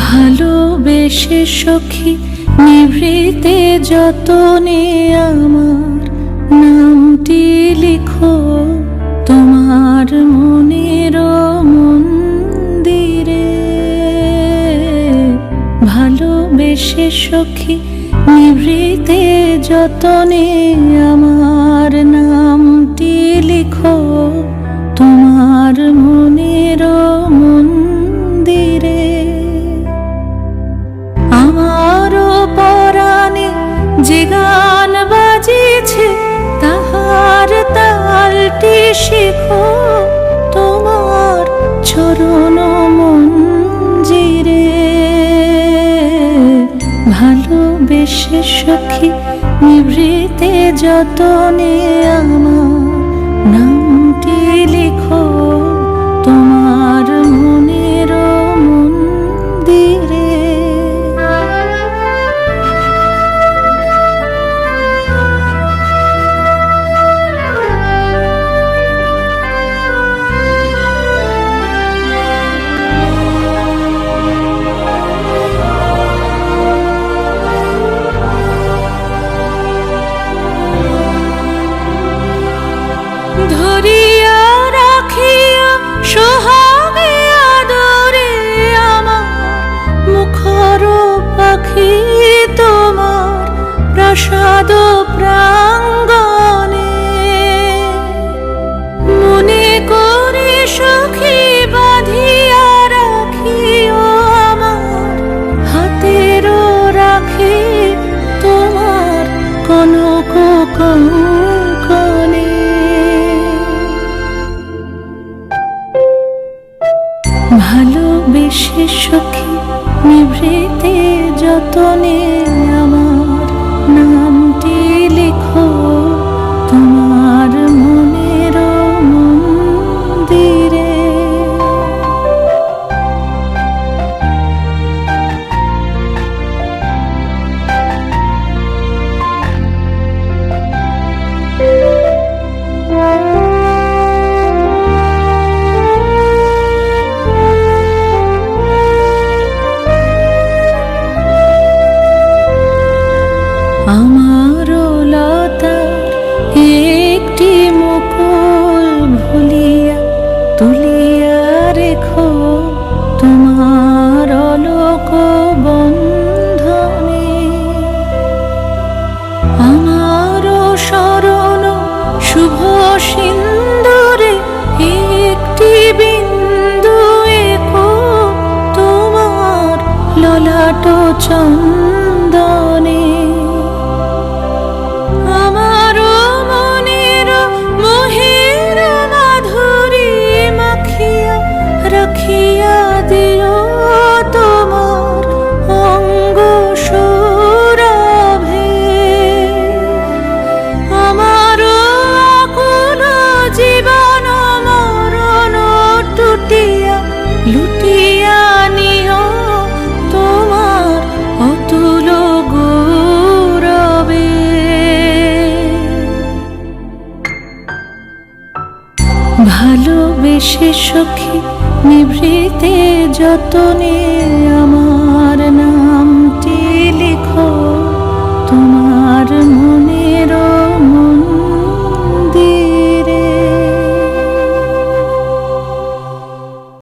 ভালোবেসে সখী নিভৃতে যতনে আমার নামটি লিখো তোমার মনের মন্দিরে। ভালোবেসে সখী নিভৃতে যতনে আমার নামটি লিখো তোমার মনের মন্দিরে। আমারও পরাণে যে গান বাজিছে তাহার তালটি শেখো তোমার চরণ মঞ্জিরে। ভালোবেসে সখী নিভৃতে যতনে আমার নামটি লিখো তোমার মনের মন্দিরে। ধরিয়া রাখিয়া সোহাগে আদরে আমার মুখর পাখি তোমার প্রাসাদ প্রাঙ্গণে। মনে করে সখী বাঁধিয়া রাখিও আমার হাতের রাখি তোমার কনক কঙ্কণে। ভালোবেসে সখী নিভৃতে যতনে আমার নামটি লিখো তোমার মনের মন্দিরে। আমারও লতার একটি মুকুল ভুলিয়া তুলিয়া রেখো তোমার অলোক বন্ধনে। আমারও শরণ শুভ সিন্দুরে একটি বিন্দু এঁকো তোমার ললাট চন্দনে। আমারও মনের মোহের মাধুরী মাখিয়া রাখিয়া দিও তোমার অঙ্গ সৌরভে। আমারও আকুল জীবন মরণ টুটিয়া লুটিয়া নিও তোমার অতুল গৌরবে। ভালোবেসে সখী নিভৃতে যতনে আমার নামটি লিখো তোমার মনের